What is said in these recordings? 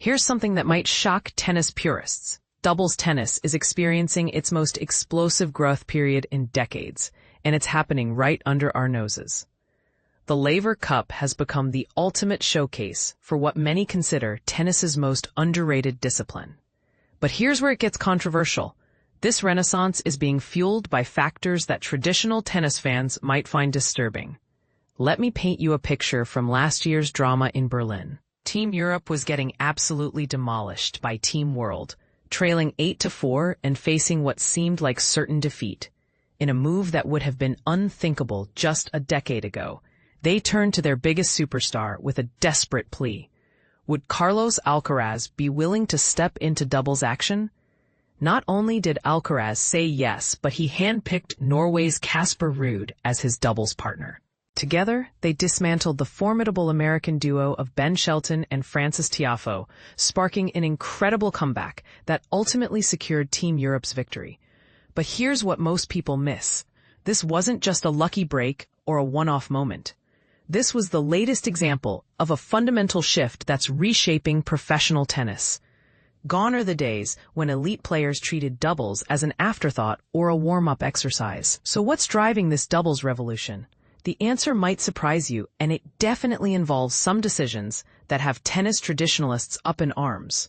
Here's something that might shock tennis purists. Doubles tennis is experiencing its most explosive growth period in decades, and it's happening right under our noses. The Laver Cup has become the ultimate showcase for what many consider tennis's most underrated discipline. But here's where it gets controversial. This renaissance is being fueled by factors that traditional tennis fans might find disturbing. Let me paint you a picture from last year's drama in Berlin. Team Europe was getting absolutely demolished by Team World, trailing 8-4 and facing what seemed like certain defeat. In a move that would have been unthinkable just a decade ago, they turned to their biggest superstar with a desperate plea. Would Carlos Alcaraz be willing to step into doubles action? Not only did Alcaraz say yes, but he handpicked Norway's Casper Ruud as his doubles partner. Together, they dismantled the formidable American duo of Ben Shelton and Frances Tiafoe, sparking an incredible comeback that ultimately secured Team Europe's victory. But here's what most people miss. This wasn't just a lucky break or a one-off moment. This was the latest example of a fundamental shift that's reshaping professional tennis. Gone are the days when elite players treated doubles as an afterthought or a warm-up exercise. So what's driving this doubles revolution? The answer might surprise you, and it definitely involves some decisions that have tennis traditionalists up in arms.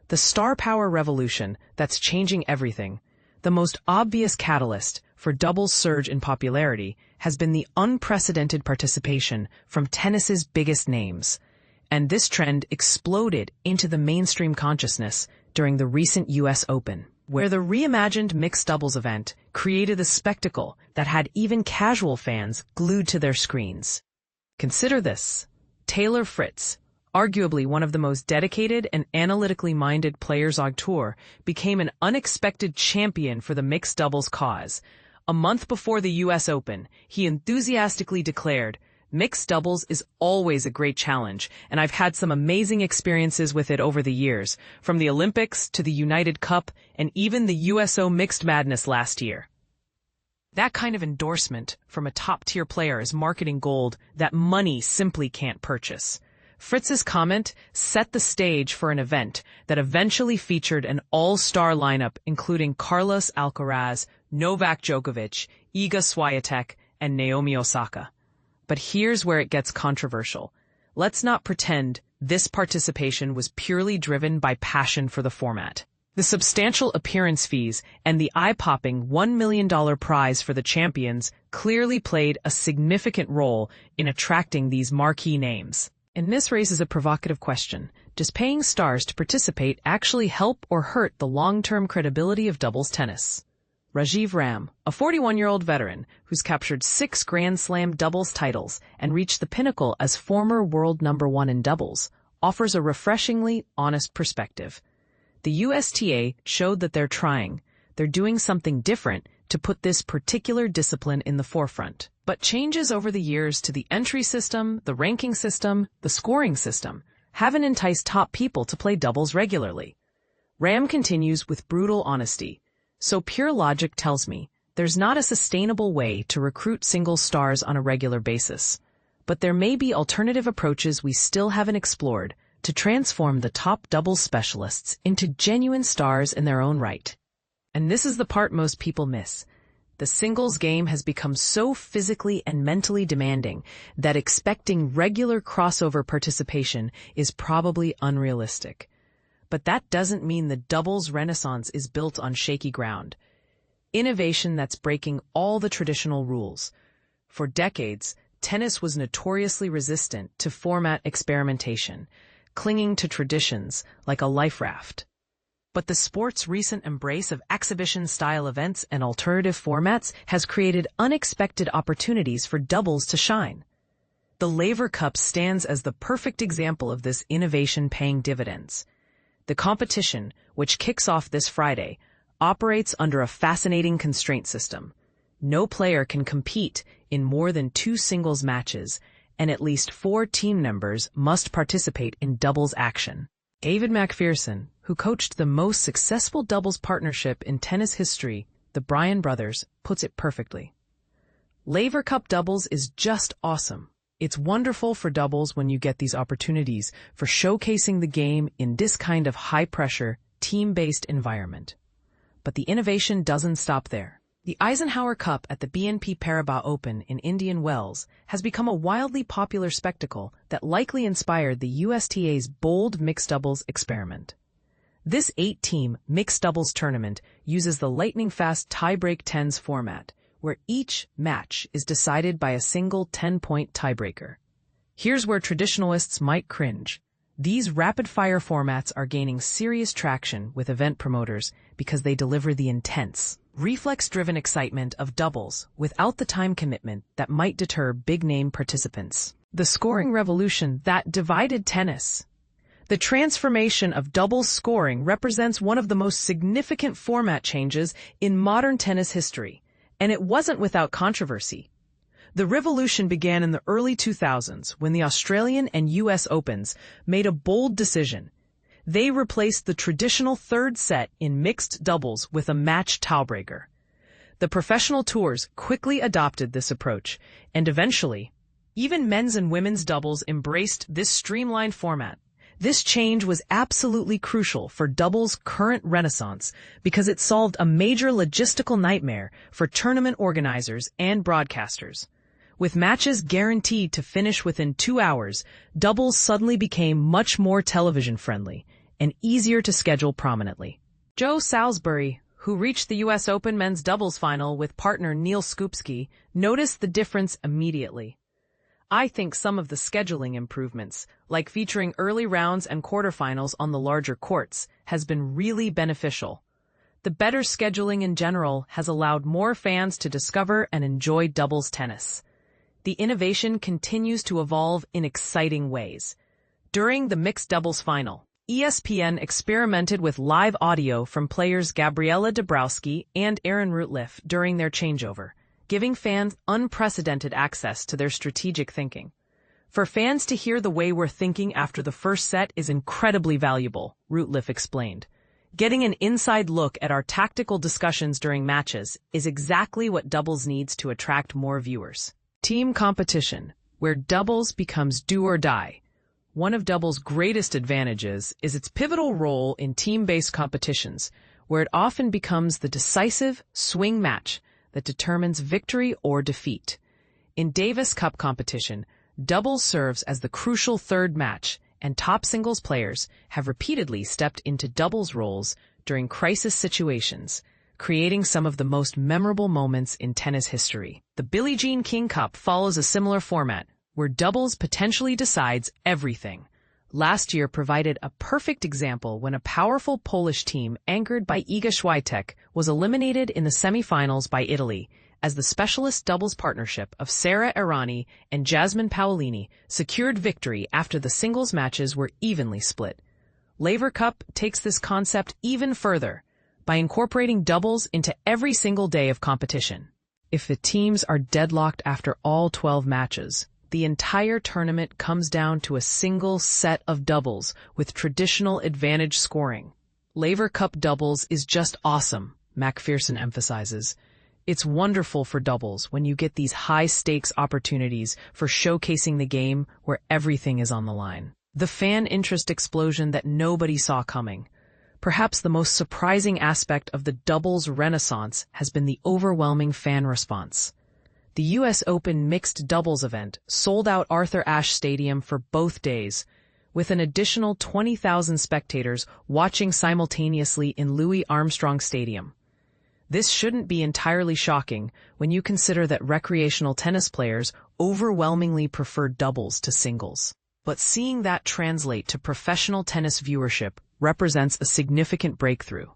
The star power revolution that's changing everything. The most obvious catalyst for doubles' surge in popularity has been the unprecedented participation from tennis's biggest names. And this trend exploded into the mainstream consciousness during the recent US Open, where the reimagined mixed doubles event created a spectacle that had even casual fans glued to their screens. Consider this. Taylor Fritz, arguably one of the most dedicated and analytically minded players on tour, became an unexpected champion for the mixed doubles cause. A month before the US Open, he enthusiastically declared, "Mixed doubles is always a great challenge, and I've had some amazing experiences with it over the years, from the Olympics to the United Cup and even the USO Mixed Madness last year." That kind of endorsement from a top-tier player is marketing gold that money simply can't purchase. Fritz's comment set the stage for an event that eventually featured an all-star lineup including Carlos Alcaraz, Novak Djokovic, Iga Swiatek, and Naomi Osaka. But here's where it gets controversial. Let's not pretend this participation was purely driven by passion for the format. The substantial appearance fees and the eye-popping $1 million prize for the champions clearly played a significant role in attracting these marquee names. And this raises a provocative question. Does paying stars to participate actually help or hurt the long-term credibility of doubles tennis? Rajiv Ram, a 41-year-old veteran who's captured 6 Grand Slam doubles titles and reached the pinnacle as former world #1 in doubles, offers a refreshingly honest perspective. The USTA showed that they're trying. They're doing something different to put this particular discipline in the forefront. But changes over the years to the entry system, the ranking system, the scoring system haven't enticed top people to play doubles regularly. Ram continues with brutal honesty. So pure logic tells me there's not a sustainable way to recruit single stars on a regular basis. But there may be alternative approaches we still haven't explored to transform the top doubles specialists into genuine stars in their own right. And this is the part most people miss. The singles game has become so physically and mentally demanding that expecting regular crossover participation is probably unrealistic. But that doesn't mean the doubles renaissance is built on shaky ground. Innovation that's breaking all the traditional rules. For decades, tennis was notoriously resistant to format experimentation, clinging to traditions like a life raft. But the sport's recent embrace of exhibition-style events and alternative formats has created unexpected opportunities for doubles to shine. The Laver Cup stands as the perfect example of this innovation paying dividends. The competition, which kicks off this Friday, operates under a fascinating constraint system. No player can compete in more than 2 singles matches, and at least 4 team members must participate in doubles action. David McPherson, who coached the most successful doubles partnership in tennis history, the Bryan brothers, puts it perfectly. Laver Cup doubles is just awesome. It's wonderful for doubles when you get these opportunities for showcasing the game in this kind of high-pressure, team-based environment. But the innovation doesn't stop there. The Eisenhower Cup at the BNP Paribas Open in Indian Wells has become a wildly popular spectacle that likely inspired the USTA's bold mixed doubles experiment. This 8-team mixed doubles tournament uses the lightning-fast tie-break tens format, where each match is decided by a single 10-point tiebreaker. Here's where traditionalists might cringe. These rapid-fire formats are gaining serious traction with event promoters because they deliver the intense, reflex-driven excitement of doubles without the time commitment that might deter big-name participants. The scoring revolution that divided tennis. The transformation of doubles scoring represents one of the most significant format changes in modern tennis history, and it wasn't without controversy. The revolution began in the early 2000s when the Australian and US Opens made a bold decision. They replaced the traditional third set in mixed doubles with a match tiebreaker. The professional tours quickly adopted this approach, and eventually, even men's and women's doubles embraced this streamlined format. This change was absolutely crucial for doubles' current renaissance because it solved a major logistical nightmare for tournament organizers and broadcasters. With matches guaranteed to finish within 2 hours, doubles suddenly became much more television-friendly and easier to schedule prominently. Joe Salisbury, who reached the US Open men's doubles final with partner Neil Skupski, noticed the difference immediately. I think some of the scheduling improvements, like featuring early rounds and quarterfinals on the larger courts, has been really beneficial. The better scheduling in general has allowed more fans to discover and enjoy doubles tennis. The innovation continues to evolve in exciting ways. During the mixed doubles final, ESPN experimented with live audio from players Gabriela Dabrowski and Aaron Rutliff during their changeover, giving fans unprecedented access to their strategic thinking. For fans to hear the way we're thinking after the first set is incredibly valuable, Rutliff explained. Getting an inside look at our tactical discussions during matches is exactly what doubles needs to attract more viewers. Team competition, where doubles becomes do or die. One of doubles' greatest advantages is its pivotal role in team-based competitions, where it often becomes the decisive swing match that determines victory or defeat. In Davis Cup competition, doubles serves as the crucial third match, and top singles players have repeatedly stepped into doubles roles during crisis situations, creating some of the most memorable moments in tennis history. The Billie Jean King Cup follows a similar format, where doubles potentially decides everything. Last year provided a perfect example when a powerful Polish team anchored by Iga Swiatek was eliminated in the semifinals by Italy, as the specialist doubles partnership of Sara Errani and Jasmine Paolini secured victory after the singles matches were evenly split. Laver Cup takes this concept even further by incorporating doubles into every single day of competition. If the teams are deadlocked after all 12 matches, the entire tournament comes down to a single set of doubles with traditional advantage scoring. Laver Cup doubles is just awesome, McPherson emphasizes. It's wonderful for doubles when you get these high-stakes opportunities for showcasing the game where everything is on the line. The fan interest explosion that nobody saw coming. Perhaps the most surprising aspect of the doubles renaissance has been the overwhelming fan response. The US Open mixed doubles event sold out Arthur Ashe Stadium for both days, with an additional 20,000 spectators watching simultaneously in Louis Armstrong Stadium. This shouldn't be entirely shocking when you consider that recreational tennis players overwhelmingly prefer doubles to singles. But seeing that translate to professional tennis viewership represents a significant breakthrough.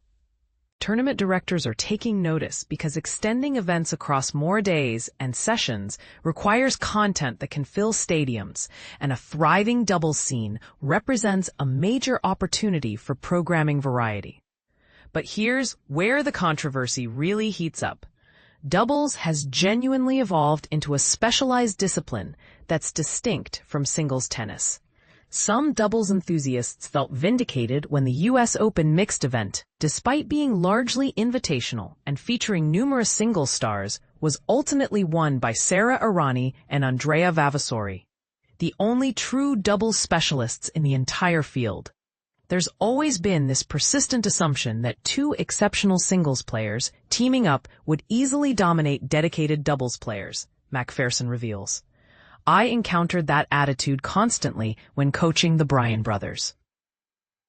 Tournament directors are taking notice because extending events across more days and sessions requires content that can fill stadiums, and a thriving doubles scene represents a major opportunity for programming variety. But here's where the controversy really heats up. Doubles has genuinely evolved into a specialized discipline that's distinct from singles tennis. Some doubles enthusiasts felt vindicated when the US Open mixed event, despite being largely invitational and featuring numerous singles stars, was ultimately won by Sara Errani and Andrea Vavasori. the only true doubles specialists in the entire field. There's always been this persistent assumption that two exceptional singles players teaming up would easily dominate dedicated doubles players, McPherson reveals. I encountered that attitude constantly when coaching the Bryan brothers.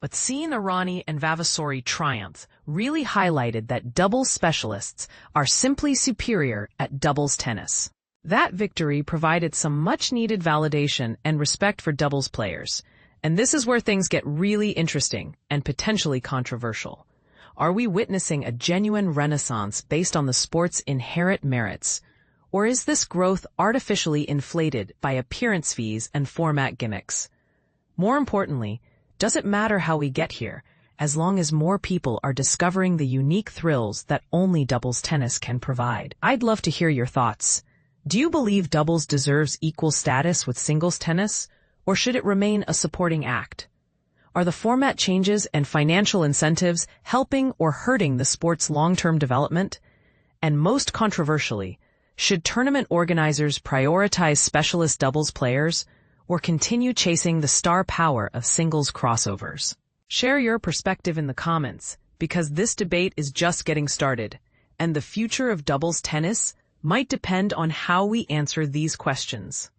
But seeing Irani and Vavasori triumph really highlighted that doubles specialists are simply superior at doubles tennis. That victory provided some much-needed validation and respect for doubles players. And this is where things get really interesting and potentially controversial. Are we witnessing a genuine renaissance based on the sport's inherent merits? Or is this growth artificially inflated by appearance fees and format gimmicks? More importantly, does it matter how we get here, as long as more people are discovering the unique thrills that only doubles tennis can provide? I'd love to hear your thoughts. Do you believe doubles deserves equal status with singles tennis, or should it remain a supporting act? Are the format changes and financial incentives helping or hurting the sport's long-term development? And most controversially, should tournament organizers prioritize specialist doubles players or continue chasing the star power of singles crossovers? Share your perspective in the comments, because this debate is just getting started, and the future of doubles tennis might depend on how we answer these questions.